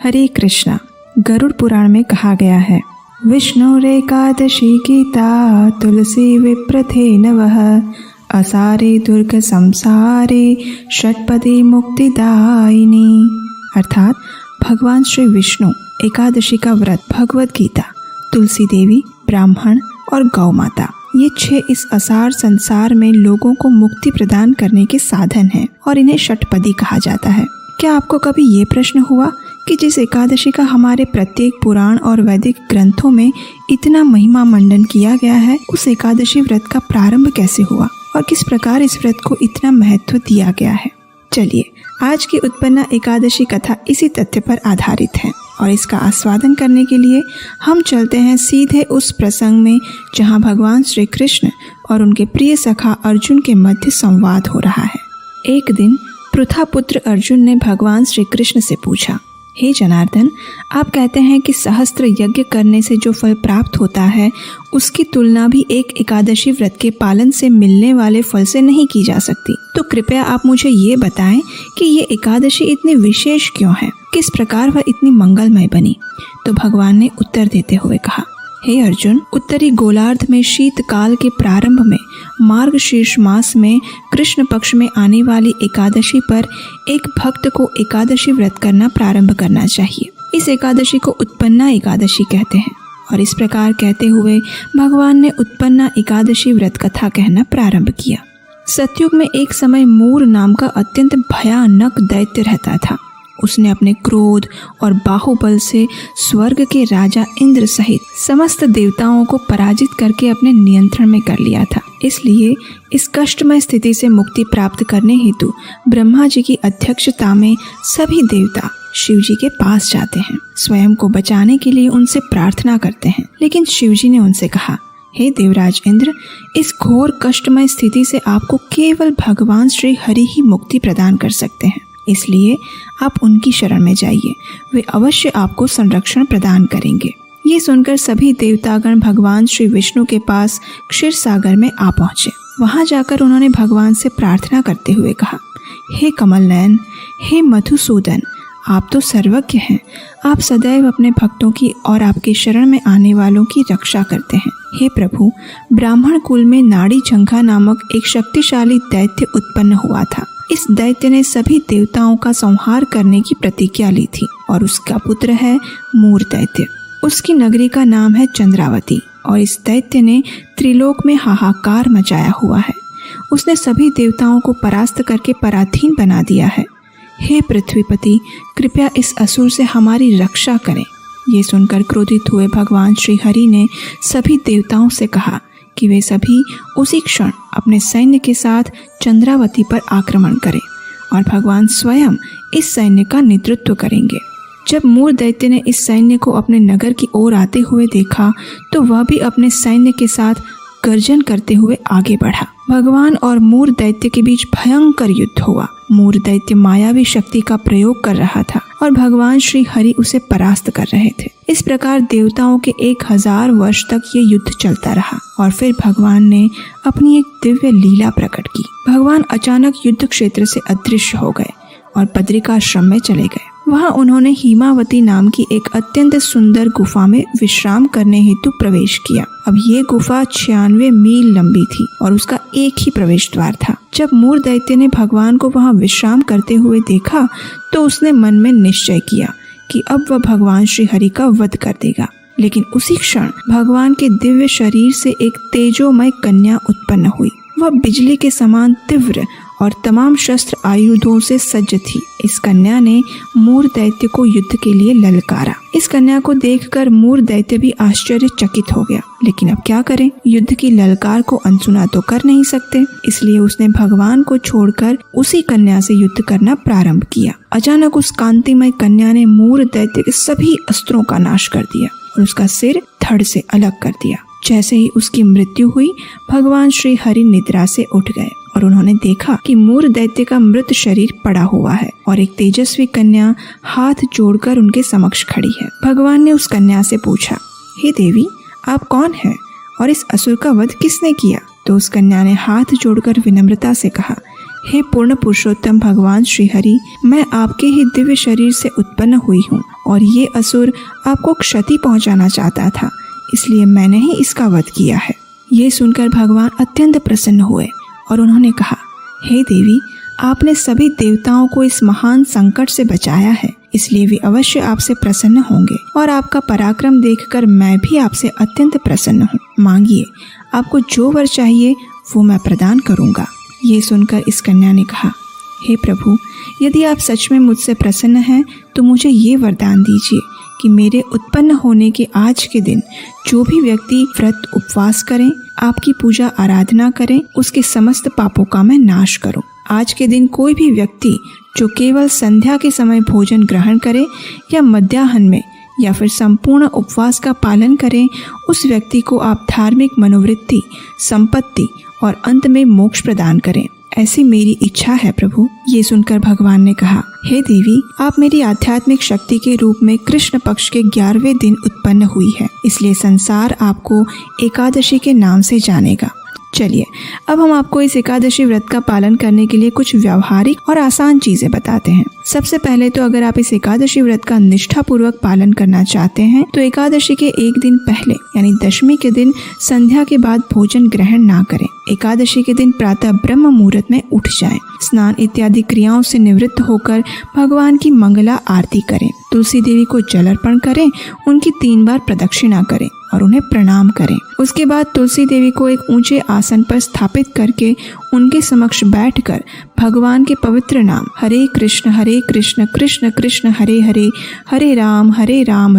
हरे कृष्णा। गरुड़ पुराण में कहा गया है, विष्णुरेकादशी गीता तुलसी विप्रथे नवः असारे दुर्ग संसारे षटपदी मुक्तिदायिनी। अर्थात भगवान श्री विष्णु एकादशी का व्रत, भगवत गीता, तुलसी देवी, ब्राह्मण और गौ माता, ये 6 इस असार संसार में लोगों को मुक्ति प्रदान करने के साधन हैं और इन्हें षटपदी कहा जाता है। क्या आपको कभी ये प्रश्न हुआ कि जिस एकादशी का हमारे प्रत्येक पुराण और वैदिक ग्रंथों में इतना महिमा मंडन किया गया है, उस एकादशी व्रत का प्रारंभ कैसे हुआ और किस प्रकार इस व्रत को इतना महत्व दिया गया है? चलिए, आज की उत्पन्ना एकादशी कथा इसी तथ्य पर आधारित है और इसका आस्वादन करने के लिए हम चलते हैं सीधे उस प्रसंग में जहां भगवान श्री कृष्ण और उनके प्रिय सखा अर्जुन के मध्य संवाद हो रहा है। एक दिन पृथा पुत्र अर्जुन ने भगवान श्री कृष्ण से पूछा, हे जनार्दन, आप कहते हैं कि सहस्त्र यज्ञ करने से जो फल प्राप्त होता है उसकी तुलना भी एक एकादशी व्रत के पालन से मिलने वाले फल से नहीं की जा सकती। तो कृपया आप मुझे ये बताएं कि ये एकादशी इतनी विशेष क्यों है, किस प्रकार वह इतनी मंगलमय बनी। तो भगवान ने उत्तर देते हुए कहा, हे अर्जुन, उत्तरी गोलार्ध में शीतकाल के प्रारंभ में मार्गशीर्ष मास में कृष्ण पक्ष में आने वाली एकादशी पर एक भक्त को एकादशी व्रत करना प्रारंभ करना चाहिए। इस एकादशी को उत्पन्ना एकादशी कहते हैं और इस प्रकार कहते हुए भगवान ने उत्पन्ना एकादशी व्रत कथा कहना प्रारंभ किया। सतयुग में एक समय मूर नाम का अत्यंत भयानक दैत्य रहता था। उसने अपने क्रोध और बाहुबल से स्वर्ग के राजा इंद्र सहित समस्त देवताओं को पराजित करके अपने नियंत्रण में कर लिया था। इसलिए इस कष्टमय स्थिति से मुक्ति प्राप्त करने हेतु ब्रह्मा जी की अध्यक्षता में सभी देवता शिव जी के पास जाते हैं, स्वयं को बचाने के लिए उनसे प्रार्थना करते हैं। लेकिन शिव जी ने उनसे कहा, हे देवराज इंद्र, इस घोर कष्टमय स्थिति से आपको केवल भगवान श्री हरि ही मुक्ति प्रदान कर सकते हैं, इसलिए आप उनकी शरण में जाइए, वे अवश्य आपको संरक्षण प्रदान करेंगे। ये सुनकर सभी देवतागण भगवान श्री विष्णु के पास क्षीर सागर में आ पहुँचे। वहाँ जाकर उन्होंने भगवान से प्रार्थना करते हुए कहा, हे कमल नयन, हे मधुसूदन, आप तो सर्वज्ञ हैं। आप सदैव अपने भक्तों की और आपके शरण में आने वालों की रक्षा करते हैं। हे प्रभु, ब्राह्मण कुल में नाड़ी जंघा नामक एक शक्तिशाली दैत्य उत्पन्न हुआ था। इस दैत्य ने सभी देवताओं का संहार करने की प्रतिज्ञा ली थी और उसका पुत्र है मूर दैत्य। उसकी नगरी का नाम है चंद्रावती और इस दैत्य ने त्रिलोक में हाहाकार मचाया हुआ है। उसने सभी देवताओं को परास्त करके पराधीन बना दिया है। हे पृथ्वीपति, कृपया इस असुर से हमारी रक्षा करें। ये सुनकर क्रोधित हुए भगवान श्री हरि ने सभी देवताओं से कहा कि वे सभी उसी क्षण अपने सैन्य के साथ चंद्रावती पर आक्रमण करें और भगवान स्वयं इस सैन्य का नेतृत्व करेंगे। जब मूर दैत्य ने इस सैन्य को अपने नगर की ओर आते हुए देखा तो वह भी अपने सैन्य के साथ गर्जन करते हुए आगे बढ़ा। भगवान और मूर दैत्य के बीच भयंकर युद्ध हुआ। मूर दैत्य मायावी शक्ति का प्रयोग कर रहा था और भगवान श्री हरि उसे परास्त कर रहे थे। इस प्रकार देवताओं के 1000 वर्ष तक ये युद्ध चलता रहा और फिर भगवान ने अपनी एक दिव्य लीला प्रकट की। भगवान अचानक युद्ध क्षेत्र से अदृश्य हो गए और बद्रिकाश्रम में चले गए। वहाँ उन्होंने हिमावती नाम की एक अत्यंत सुंदर गुफा में विश्राम करने हेतु प्रवेश किया। अब ये गुफा 96 मील लंबी थी और उसका एक ही प्रवेश द्वार था। जब मूर दैत्य ने भगवान को वहाँ विश्राम करते हुए देखा तो उसने मन में निश्चय किया कि अब वह भगवान श्री हरि का वध कर देगा। लेकिन उसी क्षण भगवान के दिव्य शरीर से एक तेजोमय कन्या उत्पन्न हुई। वह बिजली के समान तीव्र और तमाम शस्त्र आयुधों से सज्ज थी। इस कन्या ने मूर दैत्य को युद्ध के लिए ललकारा। इस कन्या को देखकर मूर दैत्य भी आश्चर्यचकित हो गया, लेकिन अब क्या करें, युद्ध की ललकार को अनसुना तो कर नहीं सकते। इसलिए उसने भगवान को छोड़कर उसी कन्या से युद्ध करना प्रारंभ किया। अचानक उस कांतिमय कन्या ने मूर दैत्य के सभी अस्त्रों का नाश कर दिया और उसका सिर धड़ से अलग कर दिया। जैसे ही उसकी मृत्यु हुई, भगवान श्री हरि निद्रा से उठ गए और उन्होंने देखा कि मूर दैत्य का मृत शरीर पड़ा हुआ है और एक तेजस्वी कन्या हाथ जोड़कर उनके समक्ष खड़ी है। भगवान ने उस कन्या से पूछा, हे देवी, आप कौन हैं और इस असुर का वध किसने किया? तो उस कन्या ने हाथ जोड़कर विनम्रता से कहा, हे पूर्ण पुरुषोत्तम भगवान श्री हरि, मैं आपके ही दिव्य शरीर से उत्पन्न हुई हूँ और ये असुर आपको क्षति पहुँचाना चाहता था, इसलिए मैंने ही इसका वध किया है। ये सुनकर भगवान अत्यंत प्रसन्न हुए और उन्होंने कहा, हे देवी, आपने सभी देवताओं को इस महान संकट से बचाया है, इसलिए वे अवश्य आपसे प्रसन्न होंगे और आपका पराक्रम देखकर मैं भी आपसे अत्यंत प्रसन्न हूँ। मांगिए, आपको जो वर चाहिए वो मैं प्रदान करूँगा। ये सुनकर इस कन्या ने कहा, हे प्रभु, यदि आप सच में मुझसे प्रसन्न हैं तो मुझे ये वरदान दीजिए कि मेरे उत्पन्न होने के आज के दिन जो भी व्यक्ति व्रत उपवास करें, आपकी पूजा आराधना करें, उसके समस्त पापों का मैं नाश करूं। आज के दिन कोई भी व्यक्ति जो केवल संध्या के समय भोजन ग्रहण करे या मध्याह्न में या फिर संपूर्ण उपवास का पालन करें, उस व्यक्ति को आप धार्मिक मनोवृत्ति, संपत्ति और अंत में मोक्ष प्रदान करें। ऐसी मेरी इच्छा है प्रभु। ये सुनकर भगवान ने कहा, हे देवी, आप मेरी आध्यात्मिक शक्ति के रूप में कृष्ण पक्ष के 11वें दिन उत्पन्न हुई है, इसलिए संसार आपको एकादशी के नाम से जानेगा। चलिए, अब हम आपको इस एकादशी व्रत का पालन करने के लिए कुछ व्यावहारिक और आसान चीजें बताते हैं। सबसे पहले तो अगर आप इस एकादशी व्रत का निष्ठापूर्वक पालन करना चाहते हैं तो एकादशी के एक दिन पहले यानी दशमी के दिन संध्या के बाद भोजन ग्रहण ना करें। एकादशी के दिन प्रातः ब्रह्म मुहूर्त में उठ जाएं, स्नान इत्यादि क्रियाओं से निवृत्त होकर भगवान की मंगला आरती करें, तुलसी देवी को जल अर्पण करें, उनकी 3 बार प्रदक्षिणा करें और उन्हें प्रणाम करें। उसके बाद तुलसी देवी को एक ऊंचे आसन पर स्थापित करके उनके समक्ष बैठकर भगवान के पवित्र नाम हरे कृष्ण कृष्ण कृष्ण हरे हरे, हरे राम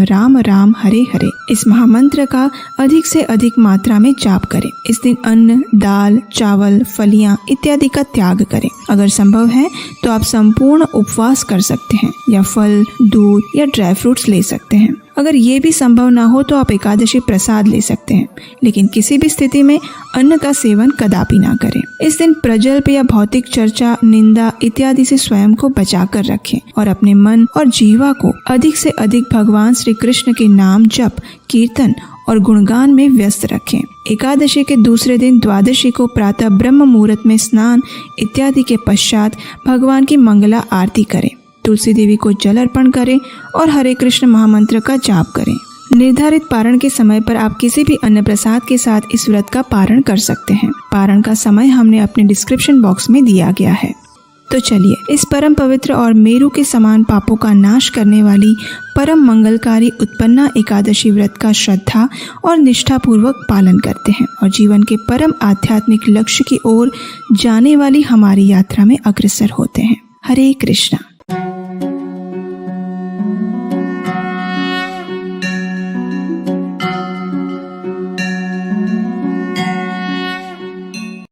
राम राम हरे हरे, इस महामंत्र का अधिक से अधिक मात्रा में जाप करें। इस दिन अन्न, दाल, चावल, फलियां इत्यादि का त्याग करें। अगर संभव है तो आप संपूर्ण उपवास कर सकते हैं या फल, दूध या ड्राई फ्रूट्स ले सकते हैं। अगर ये भी संभव ना हो तो आप एकादशी प्रसाद ले सकते हैं, लेकिन किसी भी स्थिति में अन्न का सेवन कदापि ना करें। इस दिन प्रजल्प या भौतिक चर्चा, निंदा इत्यादि से स्वयं को बचा कर रखें और अपने मन और जीवा को अधिक से अधिक भगवान श्री कृष्ण के नाम जप, कीर्तन और गुणगान में व्यस्त रखें। एकादशी के दूसरे दिन द्वादशी को प्रातः ब्रह्म मुहूर्त में स्नान इत्यादि के पश्चात भगवान की मंगला आरती करें, तुलसी देवी को जल अर्पण करें और हरे कृष्ण महामंत्र का जाप करें। निर्धारित पारण के समय पर आप किसी भी अन्न प्रसाद के साथ इस व्रत का पारण कर सकते हैं। पारण का समय हमने अपने डिस्क्रिप्शन बॉक्स में दिया गया है। तो चलिए, इस परम पवित्र और मेरु के समान पापों का नाश करने वाली परम मंगलकारी उत्पन्ना एकादशी व्रत का श्रद्धा और निष्ठा पूर्वक पालन करते हैं और जीवन के परम आध्यात्मिक लक्ष्य की ओर जाने वाली हमारी यात्रा में अग्रसर होते हैं। हरे कृष्णा।